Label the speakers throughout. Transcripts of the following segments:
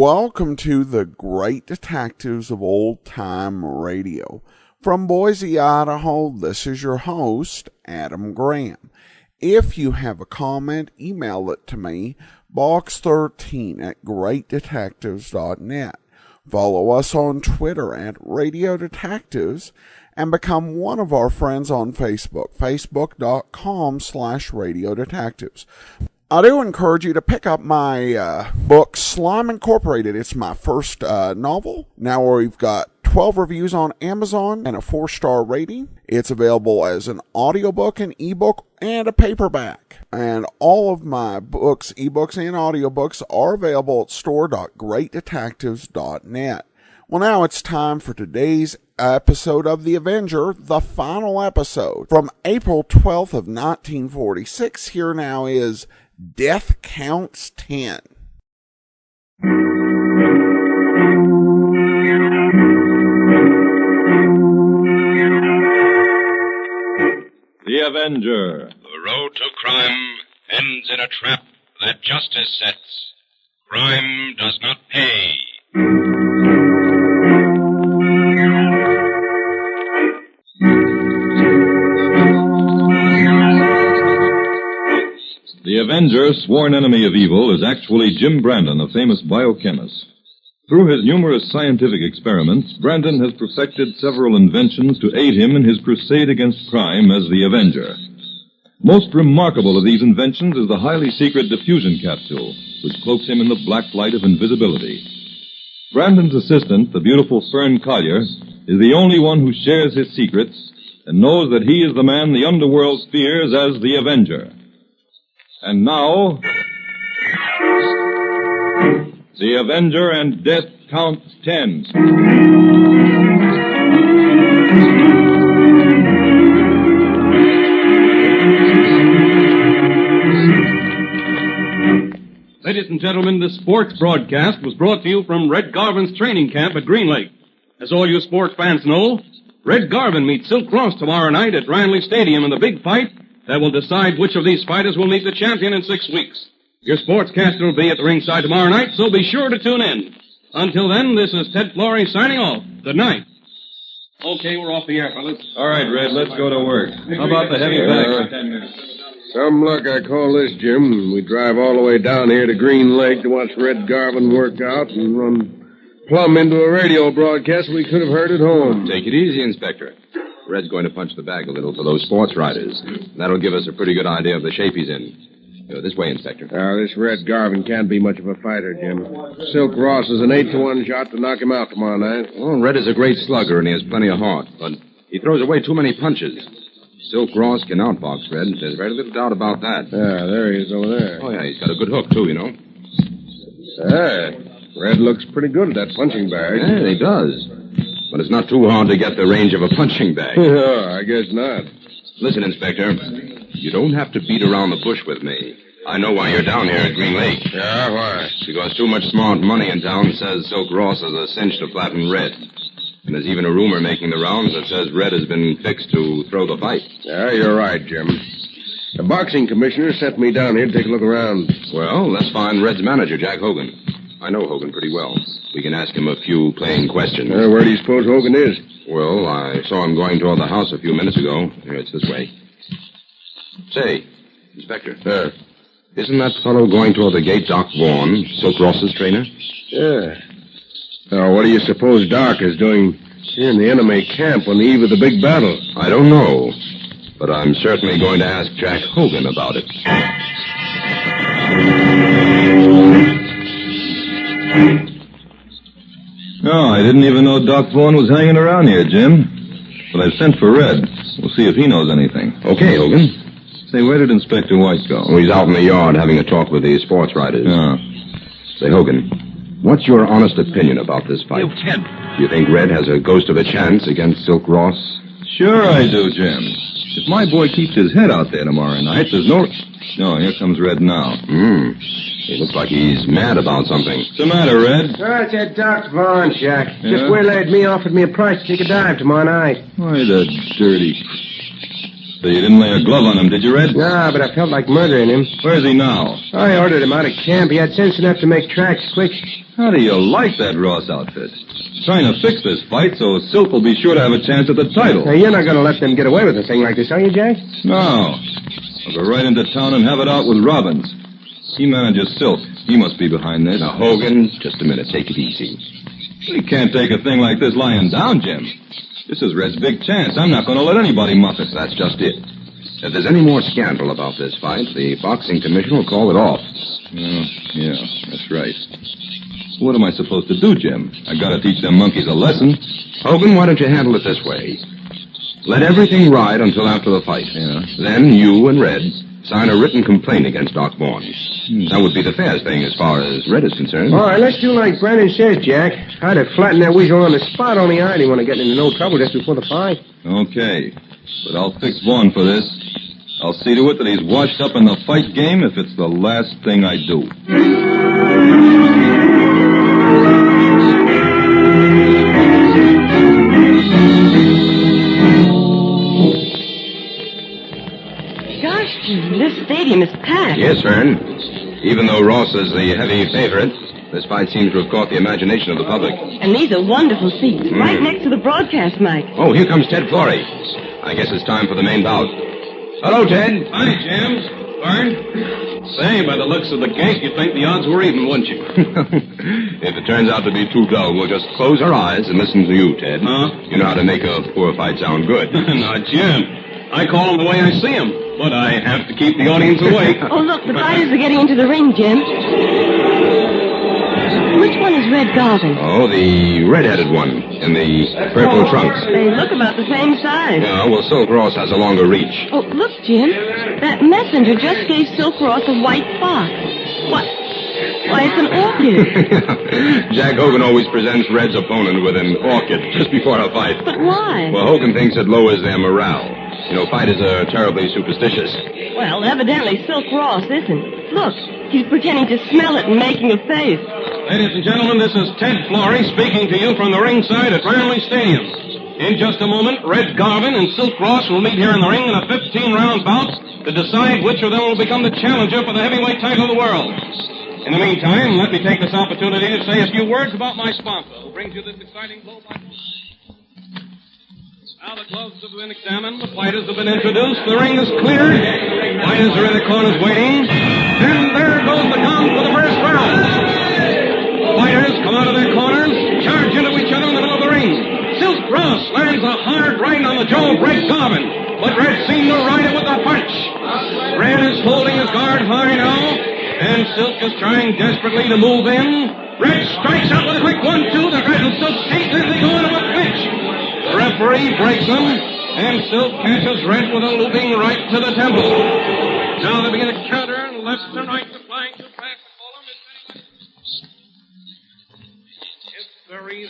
Speaker 1: Welcome to the Great Detectives of Old Time Radio. From Boise, Idaho, this is your host, Adam Graham. If you have a comment, email it to me, box13@greatdetectives.net. Follow us on Twitter @Radio Detectives and become one of our friends on Facebook, facebook.com/Radio Detectives. I do encourage you to pick up my book, Slime Incorporated. It's my first novel. Now we've got 12 reviews on Amazon and a 4-star rating. It's available as an audiobook, an ebook, and a paperback. And all of my books, ebooks, and audiobooks are available at store.greatdetectives.net. Well, now it's time for today's episode of The Avenger, the final episode. From April 12th of 1946, here now is Death Counts 10.
Speaker 2: The Avenger.
Speaker 3: The road to crime ends in a trap that justice sets. Crime does not pay.
Speaker 2: The Avenger, sworn enemy of evil, is actually Jim Brandon, a famous biochemist. Through his numerous scientific experiments, Brandon has perfected several inventions to aid him in his crusade against crime as the Avenger. Most remarkable of these inventions is the highly secret diffusion capsule, which cloaks him in the black light of invisibility. Brandon's assistant, the beautiful Fern Collier, is the only one who shares his secrets and knows that he is the man the underworld fears as the Avenger. And now, The Avenger and Death Counts 10.
Speaker 4: Ladies and gentlemen, this sports broadcast was brought to you from Red Garvin's training camp at Green Lake. As all you sports fans know, Red Garvin meets Silk Ross tomorrow night at Ranley Stadium in the big fight that will decide which of these fighters will meet the champion in 6 weeks. Your sportscaster will be at the ringside tomorrow night, so be sure to tune in. Until then, this is Ted Flory signing off. Good night. Okay, we're off the air, fellas.
Speaker 2: All right, Red, let's go to work. How about the heavy bag for 10 minutes?
Speaker 5: Some luck, I call this, Jim. We drive all the way down here to Green Lake to watch Red Garvin work out and run plumb into a radio broadcast we could have heard at home.
Speaker 6: Take it easy, Inspector. Red's going to punch the bag a little for those sports riders. That'll give us a pretty good idea of the shape he's in. This way, Inspector.
Speaker 5: This Red Garvin can't be much of a fighter, Jim. Silk Ross is an 8-to-1 shot to knock him out tomorrow night.
Speaker 6: Well, Red is a great slugger, and he has plenty of heart, but he throws away too many punches. Silk Ross can outbox Red. There's very little doubt about that.
Speaker 5: Yeah, there he is over there.
Speaker 6: Oh, yeah, he's got a good hook, too, you know.
Speaker 5: Red looks pretty good at that punching bag.
Speaker 6: Yeah, he does. But it's not too hard to get the range of a punching bag.
Speaker 5: No, I guess not.
Speaker 6: Listen, Inspector, you don't have to beat around the bush with me. I know why you're down here at Green Lake.
Speaker 5: Yeah, why?
Speaker 6: Because too much smart money in town says Silk Ross is a cinch to flatten Red. And there's even a rumor making the rounds that says Red has been fixed to throw the fight.
Speaker 5: Yeah, you're right, Jim. The boxing commissioner sent me down here to take a look around.
Speaker 6: Well, let's find Red's manager, Jack Hogan. I know Hogan pretty well. We can ask him a few plain questions.
Speaker 5: Where do you suppose Hogan is?
Speaker 6: Well, I saw him going toward the house a few minutes ago. Here, it's this way. Say, Inspector. Isn't that fellow going toward the gate Doc Vaughn, Silk Ross's trainer?
Speaker 5: Yeah. Now, what do you suppose Doc is doing here in the enemy camp on the eve of the big battle?
Speaker 6: I don't know. But I'm certainly going to ask Jack Hogan about it.
Speaker 2: No, I didn't even know Doc Vaughn was hanging around here, Jim. But I've sent for Red. We'll see if he knows anything.
Speaker 6: Okay, Hogan.
Speaker 2: Say, where did Inspector White go?
Speaker 6: Oh, he's out in the yard having a talk with the sports riders.
Speaker 2: Oh.
Speaker 6: Say, Hogan, what's your honest opinion about this fight?
Speaker 4: Ted.
Speaker 6: Do you think Red has a ghost of a chance against Silk Ross?
Speaker 2: Sure I do, Jim. If my boy keeps his head out there tomorrow night, there's no... No, here comes Red now.
Speaker 6: He looks like he's mad about something.
Speaker 2: What's the matter, Red?
Speaker 7: Oh, it's that Doc Vaughn, Jack.
Speaker 2: Yeah?
Speaker 7: Just waylaid me, offered me a price to take a dive tomorrow night.
Speaker 2: Why, the dirty... So you didn't lay a glove on him, did you, Red?
Speaker 7: Nah, but I felt like murdering him.
Speaker 2: Where's he now?
Speaker 7: I ordered him out of camp. He had sense enough to make tracks quick.
Speaker 2: How do you like that Ross outfit? Trying to fix this fight so Silk will be sure to have a chance at the title.
Speaker 7: Now, you're not going to let them get away with a thing like this, are you, Jack?
Speaker 2: No. I'll go right into town and have it out with Robbins. He manages Silk. He must be behind this.
Speaker 6: Now, Hogan, just a minute. Take it easy.
Speaker 2: We can't take a thing like this lying down, Jim. This is Red's big chance. I'm not going to let anybody muff it.
Speaker 6: That's just it. If there's any more scandal about this fight, the boxing commission will call it off.
Speaker 2: Yeah, that's right. What am I supposed to do, Jim? I gotta teach them monkeys a lesson.
Speaker 6: Hogan, why don't you handle it this way? Let everything ride until after the fight.
Speaker 2: Yeah.
Speaker 6: Then you and Red sign a written complaint against Doc Vaughn. That would be the fairest thing as far as Red is concerned.
Speaker 7: All right, let's do like Brennan says, Jack. I'd have flattened that weasel on the spot, only I didn't want to get into no trouble just before the fight.
Speaker 2: Okay. But I'll fix Vaughn for this. I'll see to it that he's washed up in the fight game if it's the last thing I do.
Speaker 8: Gosh, Jim, this stadium is packed.
Speaker 6: Yes, Fern. Even though Ross is the heavy favorite, this fight seems to have caught the imagination of the public.
Speaker 8: And these are wonderful seats, right next to the broadcast mic.
Speaker 6: Oh, here comes Ted Florey. I guess it's time for the main bout. Hello, Ted.
Speaker 4: Hi, James. Fern. Say, by the looks of the gate, you'd think the odds were even, wouldn't you?
Speaker 6: If it turns out to be too dull, we'll just close our eyes and listen to you, Ted.
Speaker 4: Huh?
Speaker 6: You know how to make a poor fight sound good.
Speaker 4: Now, Jim, I call them the way I see them, but I have to keep the audience awake.
Speaker 8: Oh, look, the fighters are getting into the ring, Jim. Which one is Red Garvin?
Speaker 6: Oh, the red-headed one in the purple trunks.
Speaker 8: They look about the same size.
Speaker 6: Yeah, well, Silk Ross has a longer reach.
Speaker 8: Oh, look, Jim. That messenger just gave Silk Ross a white fox. What? Why, it's an orchid.
Speaker 6: Jack Hogan always presents Red's opponent with an orchid just before a fight.
Speaker 8: But why?
Speaker 6: Well, Hogan thinks it lowers their morale. You know, fighters are terribly superstitious.
Speaker 8: Well, evidently Silk Ross isn't. Look, he's pretending to smell it and making a face.
Speaker 4: Ladies and gentlemen, this is Ted Florey speaking to you from the ringside at Ranley Stadium. In just a moment, Red Garvin and Silk Ross will meet here in the ring in a 15-round bout to decide which of them will become the challenger for the heavyweight title of the world. In the meantime, let me take this opportunity to say a few words about my sponsor, who brings you this exciting blow by blow. Now the gloves have been examined, the fighters have been introduced, the ring is cleared, fighters are in the corners waiting, and there goes the gong for the first round. Fighters come out of their corners, charge into each other in the middle of the ring. Silk Ross lands a hard right on the jaw of Red Garvin, but Red seemed to ride it with a punch. Red is holding his guard high now, and Silk is trying desperately to move in. Red strikes out with a quick 1-2. The Red and Silk skate, then they go into a clinch. The referee breaks them, and Silk catches Red with a looping right to the temple. Now they begin to counter, and left to right, the flying to back to Fulham.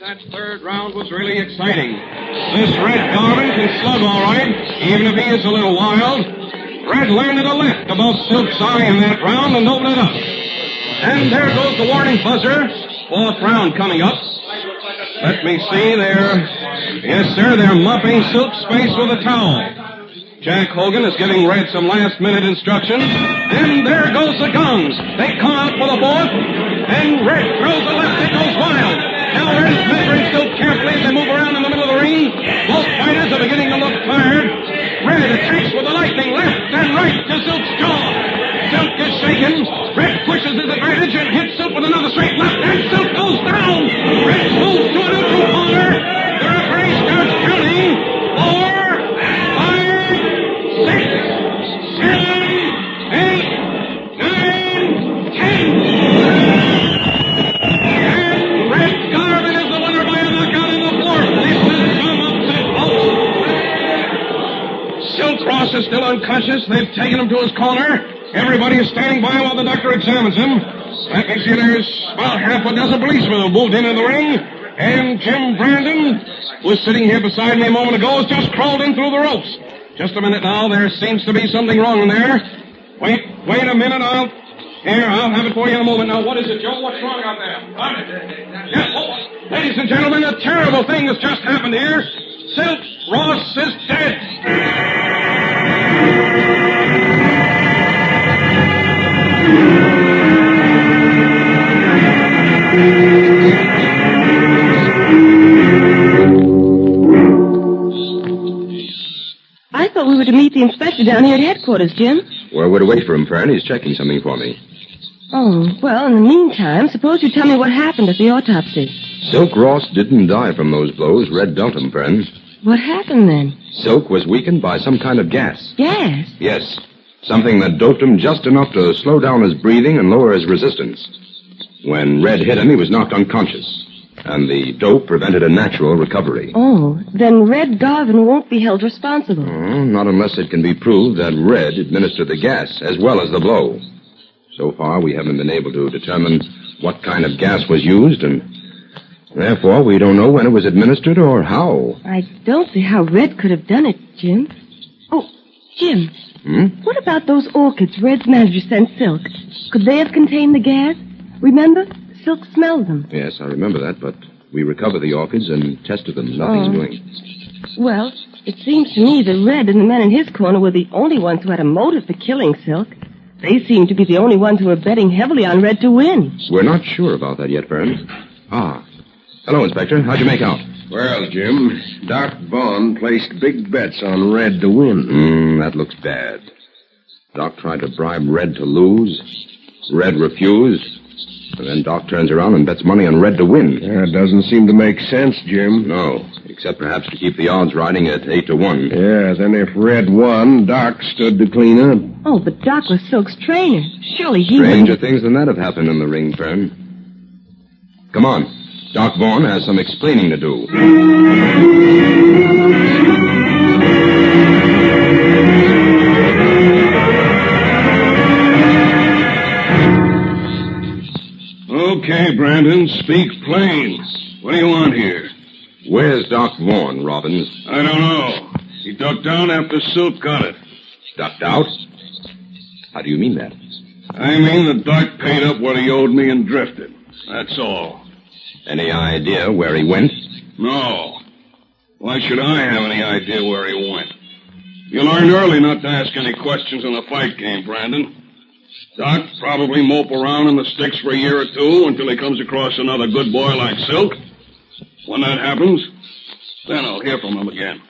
Speaker 4: That third round was really exciting. This Red Garvin can slug all right, even if he is a little wild. Red landed a left above Silk's eye in that round and opened it up. And there goes the warning buzzer. Fourth round coming up. Let me see there. Yes, sir, they're mopping Silk's face with a towel. Jack Hogan is giving Red some last-minute instructions. And there goes the guns. They come out for the fourth. And Red throws a left. It goes wild. Now Red is measuring Silk carefully as they move around in the middle of the ring. Both fighters are beginning to look tired. Red attacks with a lightning left and right to Silk's jaw. Silk is shaken. Red pushes his advantage and hits Silk with another straight left, and Silk goes down. Red moves to a neutral corner. The referee starts counting. 4, 5, 6, 7, 8, 9, 10. Ross is still unconscious. They've taken him to his corner. Everybody is standing by while the doctor examines him. Let me see, there's about half a dozen policemen who moved into the ring. And Jim Brandon, who was sitting here beside me a moment ago, has just crawled in through the ropes. Just a minute now. There seems to be something wrong in there. Wait a minute. I'll have it for you in a moment. Now, what is it, Joe? What's wrong out there? Yes, ladies and gentlemen, a terrible thing has just happened here. Silk Ross is dead.
Speaker 8: the inspector down here at headquarters, Jim.
Speaker 6: Well, we're to wait for him, Fern. He's checking something for me.
Speaker 8: Oh, well, in the meantime, suppose you tell me what happened at the autopsy.
Speaker 6: Silk Ross didn't die from those blows. Red dealt him, Fern.
Speaker 8: What happened then?
Speaker 6: Silk was weakened by some kind of gas.
Speaker 8: Gas?
Speaker 6: Yes. Something that doped him just enough to slow down his breathing and lower his resistance. When Red hit him, he was knocked unconscious. And the dope prevented a natural recovery.
Speaker 8: Oh, then Red Garvin won't be held responsible.
Speaker 6: Oh, not unless it can be proved that Red administered the gas as well as the blow. So far, we haven't been able to determine what kind of gas was used, and therefore we don't know when it was administered or how.
Speaker 8: I don't see how Red could have done it, Jim. Oh, Jim. What about those orchids Red's manager sent Silk? Could they have contained the gas? Remember? Silk smelled them.
Speaker 6: Yes, I remember that, but we recovered the orchids and tested them. Nothing's doing.
Speaker 8: Well, it seems to me that Red and the men in his corner were the only ones who had a motive for killing Silk. They seem to be the only ones who are betting heavily on Red to win.
Speaker 6: We're not sure about that yet, Fern. Ah. Hello, Inspector. How'd you make out?
Speaker 5: Well, Jim, Doc Vaughn placed big bets on Red to win.
Speaker 6: That looks bad. Doc tried to bribe Red to lose. Red refused. And then Doc turns around and bets money on Red to win.
Speaker 5: Yeah, it doesn't seem to make sense, Jim.
Speaker 6: No, except perhaps to keep the odds riding at 8-1.
Speaker 5: Yeah, then if Red won, Doc stood to clean up.
Speaker 8: Oh, but Doc was Silk's trainer. Surely he
Speaker 6: Stranger
Speaker 8: wouldn't...
Speaker 6: things than that have happened in the ring, Fern. Come on. Doc Vaughn has some explaining to do.
Speaker 4: Okay, Brandon, speak plain. What do you want here?
Speaker 6: Where's Doc Vaughn, Robbins?
Speaker 4: I don't know. He ducked down after Silk got it.
Speaker 6: Ducked out? How do you mean that?
Speaker 4: I mean that Doc paid up what he owed me and drifted. That's all.
Speaker 6: Any idea where he went?
Speaker 4: No. Why should I have any idea where he went? You learned early not to ask any questions in the fight game, Brandon. Doc probably mope around in the sticks for a year or two until he comes across another good boy like Silk. When that happens, then I'll hear from him again.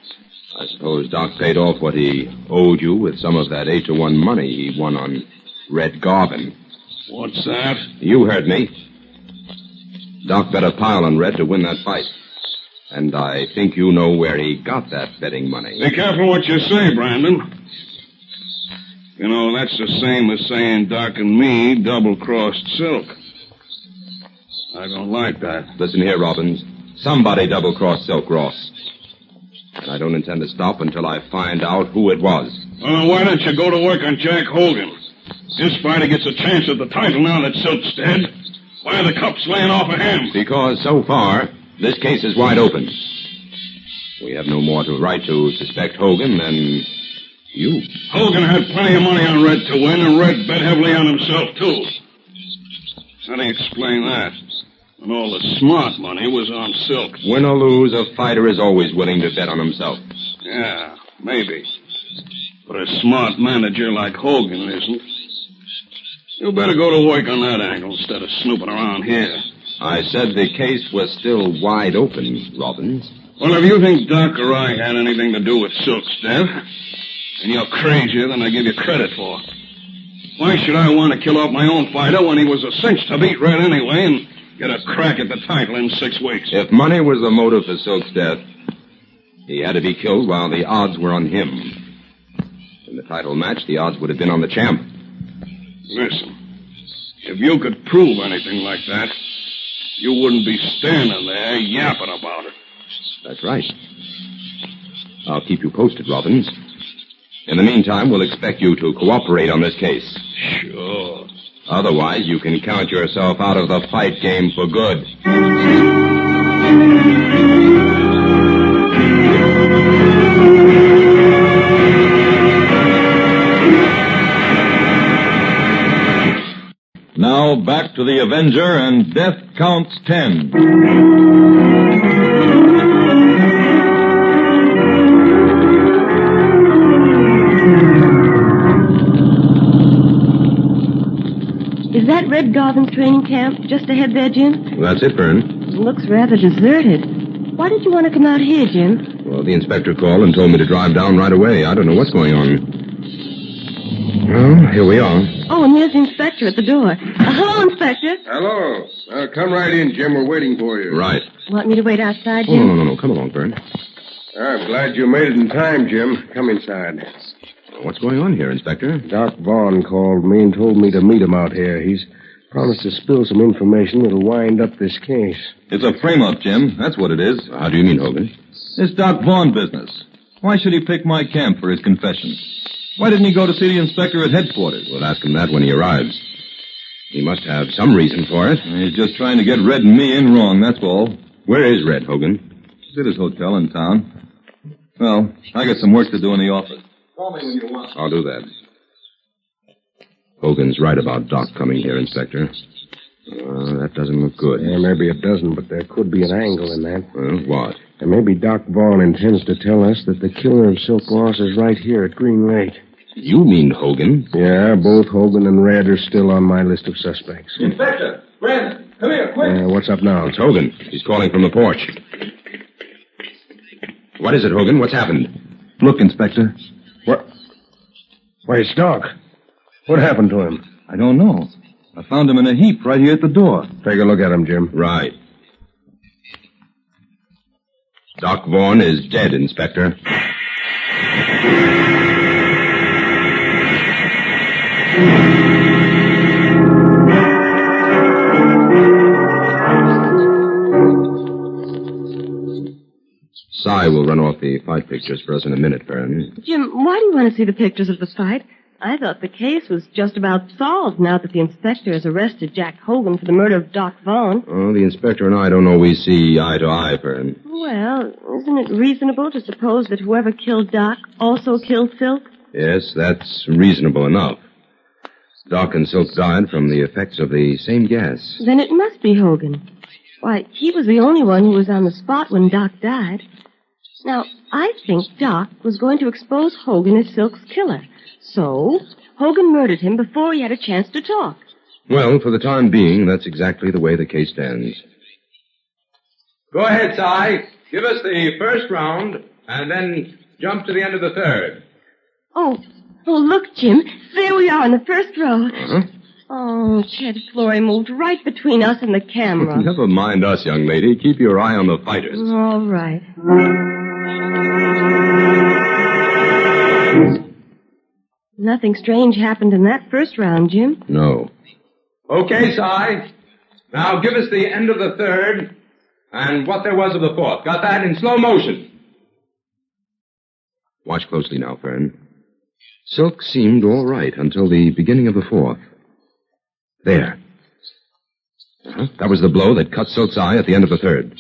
Speaker 6: I suppose Doc paid off what he owed you with some of that 8-1 money he won on Red Garvin.
Speaker 4: What's that?
Speaker 6: You heard me. Doc bet a pile on Red to win that fight. And I think you know where he got that betting money.
Speaker 4: Be careful what you say, Brandon. You know, that's the same as saying Doc and me double-crossed Silk. I don't like that.
Speaker 6: Listen here, Robbins. Somebody double-crossed Silk Ross. And I don't intend to stop until I find out who it was.
Speaker 4: Well, then why don't you go to work on Jack Hogan? His fighter gets a chance at the title now that Silk's dead. Why are the cops laying off of him?
Speaker 6: Because so far, this case is wide open. We have no more right to suspect Hogan than you.
Speaker 4: Hogan had plenty of money on Red to win, and Red bet heavily on himself, too. How do you explain that? And all the smart money was on Silk.
Speaker 6: Win or lose, a fighter is always willing to bet on himself.
Speaker 4: Yeah, maybe. But a smart manager like Hogan isn't. You better go to work on that angle instead of snooping around here.
Speaker 6: I said the case was still wide open, Robbins.
Speaker 4: Well, if you think Doc or I had anything to do with Silk's death, and you're crazier than I give you credit for. Why should I want to kill off my own fighter when he was a cinch to beat Red anyway and get a crack at the title in 6 weeks?
Speaker 6: If money was the motive for Silk's death, he had to be killed while the odds were on him. In the title match, the odds would have been on the champ.
Speaker 4: Listen, if you could prove anything like that, you wouldn't be standing there yapping about it.
Speaker 6: That's right. I'll keep you posted, Robbins. In the meantime, we'll expect you to cooperate on this case.
Speaker 4: Sure.
Speaker 6: Otherwise, you can count yourself out of the fight game for good.
Speaker 2: Now back to the Avenger and Death Counts 10.
Speaker 8: Is that Red Garvin's training camp just ahead there, Jim?
Speaker 6: That's it, Fern.
Speaker 8: It looks rather deserted. Why did you want to come out here, Jim?
Speaker 6: Well, the inspector called and told me to drive down right away. I don't know what's going on. Well, here we are.
Speaker 8: Oh, and there's the inspector at the door. Hello, Inspector.
Speaker 5: Hello. Come right in, Jim. We're waiting for you.
Speaker 6: Right.
Speaker 8: Want me to wait outside,
Speaker 6: Oh,
Speaker 8: Jim?
Speaker 6: no. Come along, Fern.
Speaker 5: I'm glad you made it in time, Jim. Come inside.
Speaker 6: What's going on here, Inspector?
Speaker 5: Doc Vaughn called me and told me to meet him out here. He's promised to spill some information that'll wind up this case.
Speaker 2: It's a frame-up, Jim. That's what it is.
Speaker 6: How do you mean, Hogan?
Speaker 2: It's Doc Vaughn business. Why should he pick my camp for his confession? Why didn't he go to see the inspector at headquarters?
Speaker 6: We'll ask him that when he arrives. He must have some reason for it.
Speaker 2: He's just trying to get Red and me in wrong, that's all.
Speaker 6: Where is Red, Hogan?
Speaker 2: He's at his hotel in town. Well, I got some work to do in the office. Call me when you want.
Speaker 6: I'll do that. Hogan's right about Doc coming here, Inspector. That doesn't look good.
Speaker 5: Yeah, maybe it doesn't, but there could be an angle in that.
Speaker 6: Well, what?
Speaker 5: And maybe Doc Vaughn intends to tell us that the killer of Silk Ross is right here at Green Lake.
Speaker 6: You mean Hogan?
Speaker 5: Yeah, both Hogan and Red are still on my list of suspects.
Speaker 4: Inspector! Brandon! Come here, quick!
Speaker 5: What's up now?
Speaker 6: It's Hogan. He's calling from the porch. What is it, Hogan? What's happened?
Speaker 2: Look, Inspector.
Speaker 5: What? Why, it's Doc. What happened to him?
Speaker 2: I don't know. I found him in a heap right here at the door.
Speaker 5: Take a look at him, Jim.
Speaker 6: Right. Doc Vaughn is dead, Inspector. Cy will run off the fight pictures for us in a minute, Fern.
Speaker 8: Jim, why do you want to see the pictures of the fight? I thought the case was just about solved now that the inspector has arrested Jack Hogan for the murder of Doc Vaughn.
Speaker 6: Oh, the inspector and I don't always see eye to eye, Fern.
Speaker 8: Well, isn't it reasonable to suppose that whoever killed Doc also killed Silk?
Speaker 6: Yes, that's reasonable enough. Doc and Silk died from the effects of the same gas.
Speaker 8: Then it must be Hogan. Why, he was the only one who was on the spot when Doc died. Now, I think Doc was going to expose Hogan as Silk's killer. So, Hogan murdered him before he had a chance to talk.
Speaker 6: Well, for the time being, that's exactly the way the case stands.
Speaker 9: Go ahead, Cy. Give us the first round, and then jump to the end of the third.
Speaker 8: Oh, look, Jim. There we are in the first row.
Speaker 6: Huh?
Speaker 8: Oh, Ted Flory moved right between us and the camera.
Speaker 6: Never mind us, young lady. Keep your eye on the fighters.
Speaker 8: All right. Nothing strange happened in that first round, Jim.
Speaker 6: No.
Speaker 9: Okay, Cy. Now give us the end of the third and what there was of the fourth. Got that in slow motion.
Speaker 6: Watch closely now, Fern. Silk seemed all right until the beginning of the fourth. There. That was the blow that cut Silk's eye at the end of the third.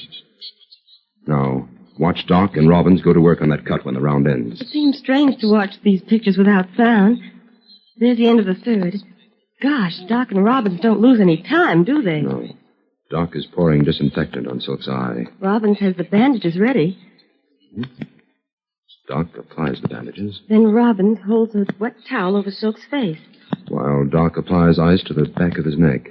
Speaker 6: Now, watch Doc and Robbins go to work on that cut when the round ends.
Speaker 8: It seems strange to watch these pictures without sound. There's the end of the third. Gosh, Doc and Robbins don't lose any time, do they?
Speaker 6: No. Doc is pouring disinfectant on Silk's eye.
Speaker 8: Robbins has the bandages ready.
Speaker 6: Doc applies the bandages,
Speaker 8: Then Robbins holds a wet towel over Silk's face.
Speaker 6: while Doc applies ice to the back of his neck.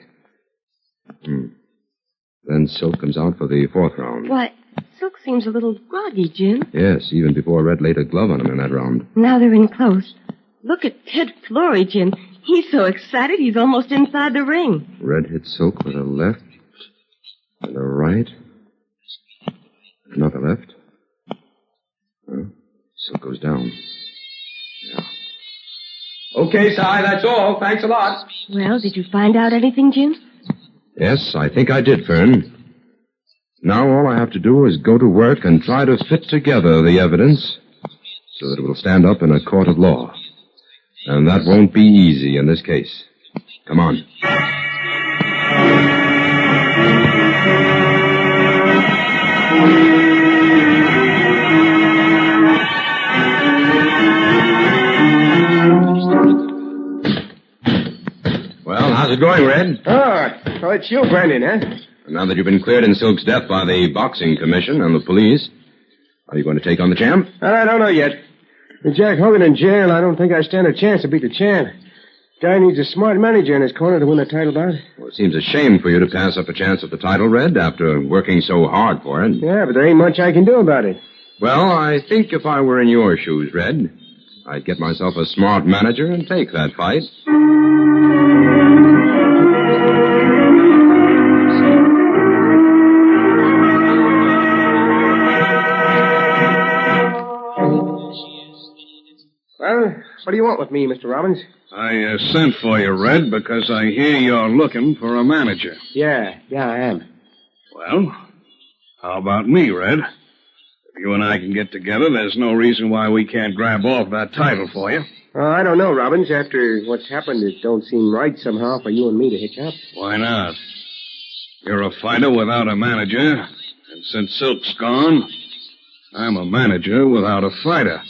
Speaker 6: Then Silk comes out for the fourth round.
Speaker 8: Why, Silk seems a little groggy, Jim.
Speaker 6: Yes, even before Red laid a glove on him in that round.
Speaker 8: Now they're in close. Look at Ted Flory, Jim. He's so excited he's almost inside the ring.
Speaker 6: Red hits Silk with a left and a right. Another left. Silk goes down.
Speaker 9: Okay, Cy, that's all. Thanks a lot.
Speaker 8: Well, did you find out anything, Jim?
Speaker 6: Yes, I think I did, Fern. Now all I have to do is go to work and try to fit together the evidence so that it will stand up in a court of law. And that won't be easy in this case. Come on. Well, how's it going, Red?
Speaker 7: Oh, it's you, Brandon, huh?
Speaker 6: Now that you've been cleared in Silk's death by the boxing commission and the police, are you going to take on the champ?
Speaker 7: I don't know yet. With Jack Hogan in jail, I don't think I stand a chance to beat the champ. Guy needs a smart manager in his corner to win the title bout.
Speaker 6: Well, it seems a shame for you to pass up a chance at the title, Red, after working so hard for it.
Speaker 7: Yeah, but there ain't much I can do about it.
Speaker 6: Well, I think if I were in your shoes, Red, I'd get myself a smart manager and take that fight.
Speaker 7: Well, what do you want with me, Mr. Robbins?
Speaker 5: I sent for you, Red, because I hear you're looking for a manager.
Speaker 7: Yeah, I am.
Speaker 5: Well, how about me, Red? If you and I can get together, there's no reason why we can't grab off that title for you.
Speaker 7: I don't know, Robbins. After what's happened, it don't seem right somehow for you and me to hitch up.
Speaker 5: Why not? You're a fighter without a manager, and since Silk's gone, I'm a manager without a fighter.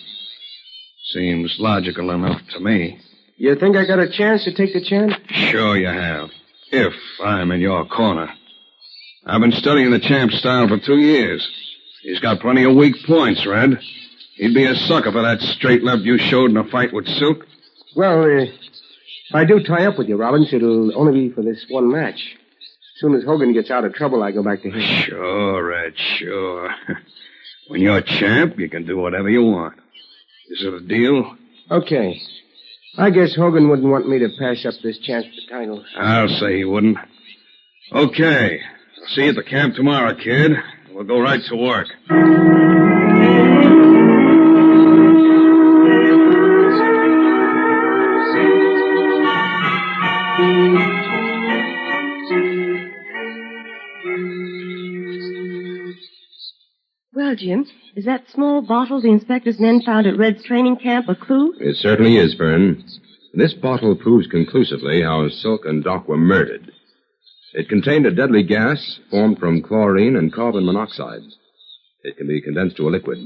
Speaker 5: Seems logical enough to me.
Speaker 7: You think I got a chance to take the chance?
Speaker 5: Sure you have. If I'm in your corner. I've been studying the champ's style for 2 years. He's got plenty of weak points, Red. He'd be a sucker for that straight left you showed in a fight with Silk.
Speaker 7: Well, if I do tie up with you, Robbins, it'll only be for this one match. As soon as Hogan gets out of trouble, I go back to him.
Speaker 5: Sure, Red, sure. When you're champ, you can do whatever you want. Is it a deal?
Speaker 7: Okay. I guess Hogan wouldn't want me to pass up this chance for the title.
Speaker 5: I'll say he wouldn't. Okay. I'll see you at the camp tomorrow, kid. We'll go right to work.
Speaker 8: Well, Jim, is that small bottle the inspector's men found at Red's training camp a clue?
Speaker 6: It certainly is, Fern. This bottle proves conclusively how Silk and Doc were murdered. It contained a deadly gas formed from chlorine and carbon monoxide. It can be condensed to a liquid,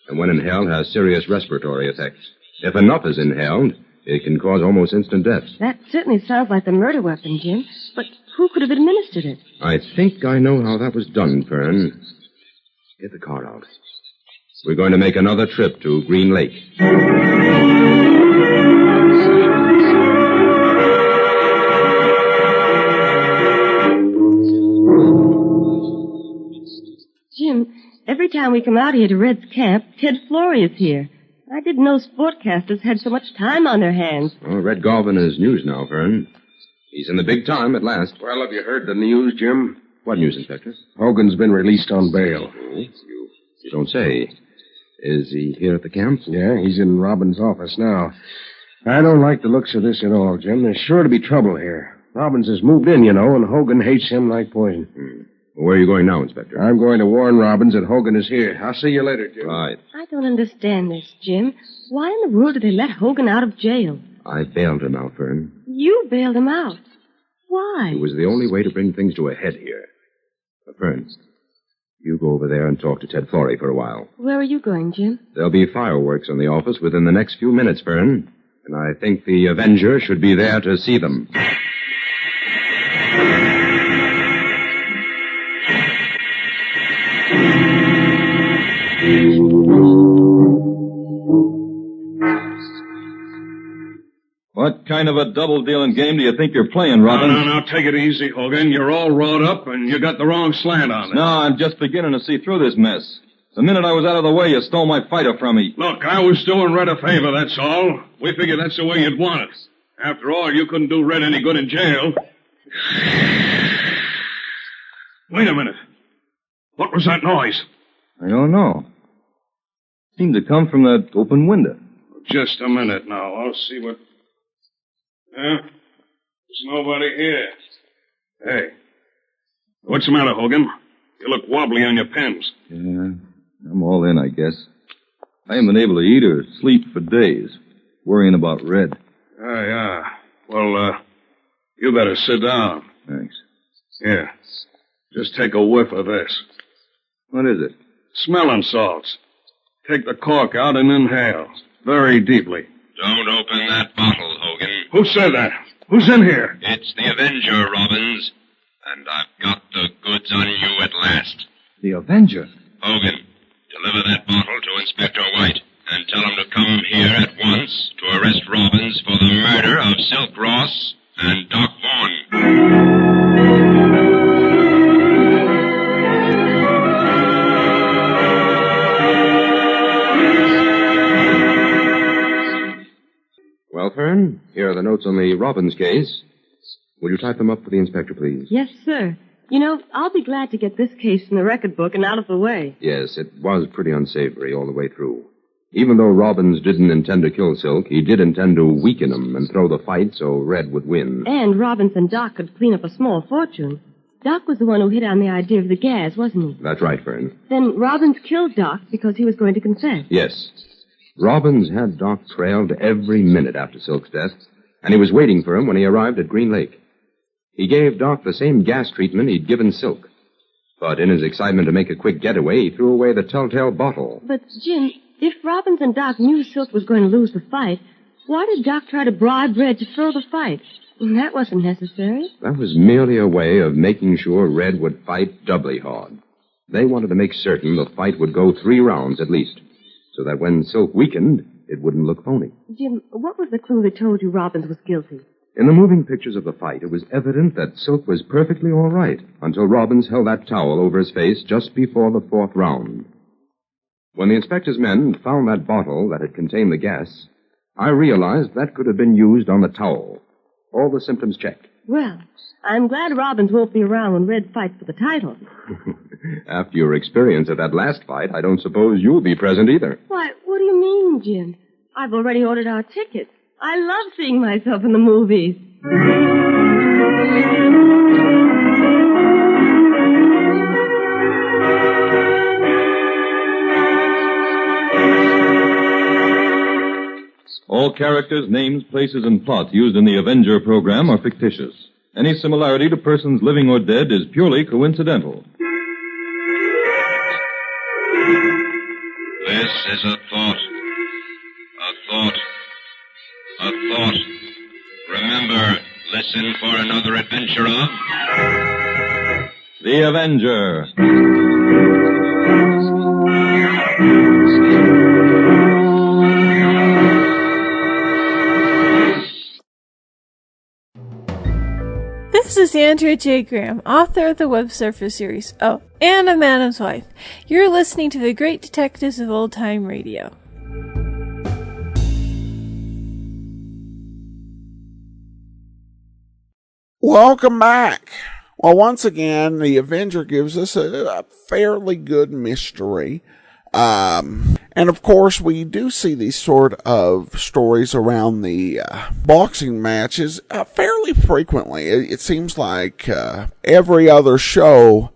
Speaker 6: and when inhaled has serious respiratory effects. If enough is inhaled, it can cause almost instant death.
Speaker 8: That certainly sounds like the murder weapon, Jim. But who could have administered it?
Speaker 6: I think I know how that was done, Fern. Get the car out. We're going to make another trip to Green Lake.
Speaker 8: Jim, every time we come out here to Red's camp, Ted Flory is here. I didn't know sportcasters had so much time on their hands.
Speaker 6: Well, Red Garvin is news now, Fern. He's in the big time at last.
Speaker 5: Well, have you heard the news, Jim?
Speaker 6: What news, Inspector?
Speaker 5: Hogan's been released on bail.
Speaker 6: Oh, you don't say. Is he here at the camp?
Speaker 5: Yeah, he's in Robbins' office now. I don't like the looks of this at all, Jim. There's sure to be trouble here. Robbins has moved in, you know, and Hogan hates him like poison.
Speaker 6: Where are you going now, Inspector?
Speaker 5: I'm going to warn Robbins that Hogan is here. I'll see you later, Jim.
Speaker 6: Right.
Speaker 8: I don't understand this, Jim. Why in the world did they let Hogan out of jail?
Speaker 6: I bailed him out, Fern.
Speaker 8: You bailed him out. Why?
Speaker 6: It was the only way to bring things to a head here. Fern, you go over there and talk to Ted Flory for a while.
Speaker 8: Where are you going, Jim?
Speaker 6: There'll be fireworks in the office within the next few minutes, Fern. And I think the Avenger should be there to see them.
Speaker 2: What kind of a double-dealing game do you think you're playing, Robin?
Speaker 5: No, take it easy, Hogan. You're all wrought up, and you got the wrong slant on it.
Speaker 2: No, I'm just beginning to see through this mess. The minute I was out of the way, you stole my fighter from me.
Speaker 5: Look, I was doing Red a favor, that's all. We figured that's the way you'd want it. After all, you couldn't do Red any good in jail. Wait a minute. What was that noise?
Speaker 2: I don't know. It seemed to come from that open window.
Speaker 5: Just a minute now. I'll see what... There's nobody here. Hey. What's the matter, Hogan? You look wobbly on your pins.
Speaker 2: Yeah, I'm all in, I guess. I haven't been able to eat or sleep for days, worrying about Red.
Speaker 5: Yeah. Well, you better sit down.
Speaker 2: Thanks.
Speaker 5: Here. Just take a whiff of this.
Speaker 2: What is it?
Speaker 5: Smelling salts. Take the cork out and inhale. Very deeply.
Speaker 3: Don't open that bottle, Hogan.
Speaker 5: Who said that? Who's in here?
Speaker 3: It's the Avenger, Robbins. And I've got the goods on you at last.
Speaker 2: The Avenger?
Speaker 3: Hogan, deliver that bottle to Inspector White and tell him to come here at once to arrest Robbins for the murder of Silk Ross and Doc Vaughn.
Speaker 6: Here are the notes on the Robbins case. Will you type them up for the inspector, please?
Speaker 8: Yes, sir. You know, I'll be glad to get this case in the record book and out of the way.
Speaker 6: Yes, it was pretty unsavory all the way through. Even though Robbins didn't intend to kill Silk, he did intend to weaken him and throw the fight so Red would win.
Speaker 8: And Robbins and Doc could clean up a small fortune. Doc was the one who hit on the idea of the gas, wasn't he?
Speaker 6: That's right, Fern.
Speaker 8: Then Robbins killed Doc because he was going to confess.
Speaker 6: Yes. Robbins had Doc trailed every minute after Silk's death, and he was waiting for him when he arrived at Green Lake. He gave Doc the same gas treatment he'd given Silk. But in his excitement to make a quick getaway, he threw away the telltale bottle.
Speaker 8: But, Jim, if Robbins and Doc knew Silk was going to lose the fight, why did Doc try to bribe Red to throw the fight? That wasn't necessary.
Speaker 6: That was merely a way of making sure Red would fight doubly hard. They wanted to make certain the fight would go 3 rounds at least, so that when Silk weakened, it wouldn't look phony.
Speaker 8: Jim, what was the clue that told you Robbins was guilty?
Speaker 6: In the moving pictures of the fight, it was evident that Silk was perfectly all right until Robbins held that towel over his face just before the 4th round. When the inspector's men found that bottle that had contained the gas, I realized that could have been used on the towel. All the symptoms checked.
Speaker 8: Well, I'm glad Robbins won't be around when Red fights for the title.
Speaker 6: After your experience at that last fight, I don't suppose you'll be present either.
Speaker 8: Why, what do you mean, Jim? I've already ordered our tickets. I love seeing myself in the movies.
Speaker 2: All characters, names, places, and plots used in the Avenger program are fictitious. Any similarity to persons living or dead is purely coincidental.
Speaker 3: This is a thought. A thought. A thought. Remember, listen for another adventure of...
Speaker 2: The Avenger.
Speaker 10: This is Andrea J. Graham, author of the Web Surfer series. Oh, and a Madam's Wife. You're listening to the Great Detectives of Old Time Radio.
Speaker 1: Welcome back. Well, once again, the Avenger gives us a fairly good mystery. And of course, we do see these sort of stories around the boxing matches fairly frequently. It seems like every other show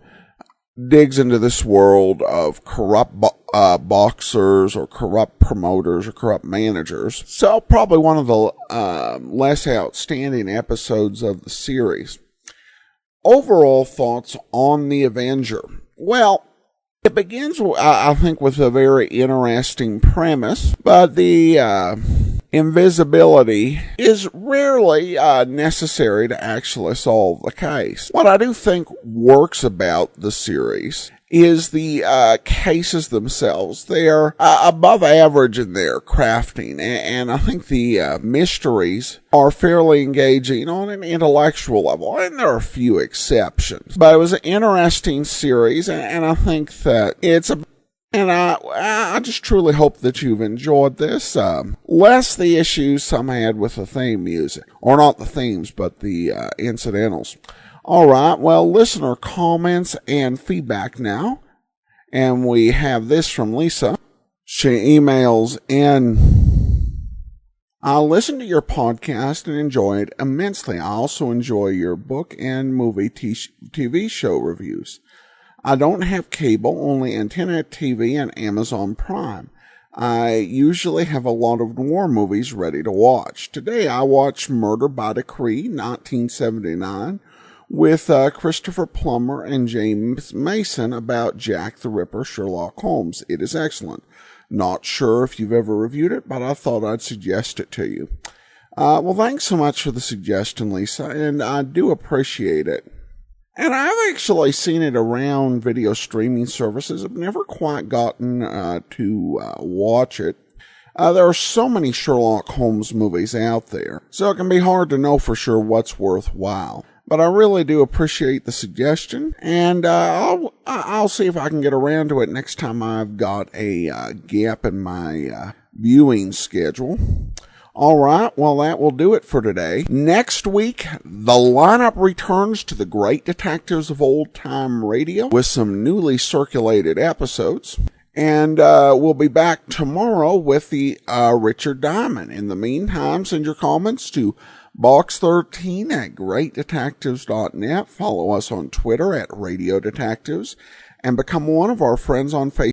Speaker 1: digs into this world of corrupt boxers or corrupt promoters or corrupt managers. So probably one of the less outstanding episodes of the series. Overall thoughts on the Avenger. Well, it begins, I think, with a very interesting premise, but the invisibility is rarely necessary to actually solve the case. What I do think works about the series is the cases themselves. They're above average in their crafting, and I think the mysteries are fairly engaging on an intellectual level, and there are a few exceptions. But it was an interesting series, and I think that it's a... And I just truly hope that you've enjoyed this. Less the issues some had with the theme music. Or not the themes, but the incidentals. Alright, well, listener comments and feedback now. And we have this from Lisa. She emails in, I listened to your podcast and enjoy it immensely. I also enjoy your book and movie TV show reviews. I don't have cable, only Antenna TV and Amazon Prime. I usually have a lot of war movies ready to watch. Today I watched Murder by Decree, 1979, with Christopher Plummer and James Mason about Jack the Ripper, Sherlock Holmes. It is excellent. Not sure if you've ever reviewed it, but I thought I'd suggest it to you. Well, thanks so much for the suggestion, Lisa, and I do appreciate it. And I've actually seen it around video streaming services. I've never quite gotten to watch it. There are so many Sherlock Holmes movies out there, so it can be hard to know for sure what's worthwhile. But I really do appreciate the suggestion, and I'll see if I can get around to it next time I've got a gap in my viewing schedule. All right, well, that will do it for today. Next week, the lineup returns to the Great Detectives of Old Time Radio with some newly circulated episodes. And we'll be back tomorrow with the Richard Diamond. In the meantime, send your comments to box13 at greatdetectives.net. Follow us on Twitter at Radio Detectives and become one of our friends on Facebook.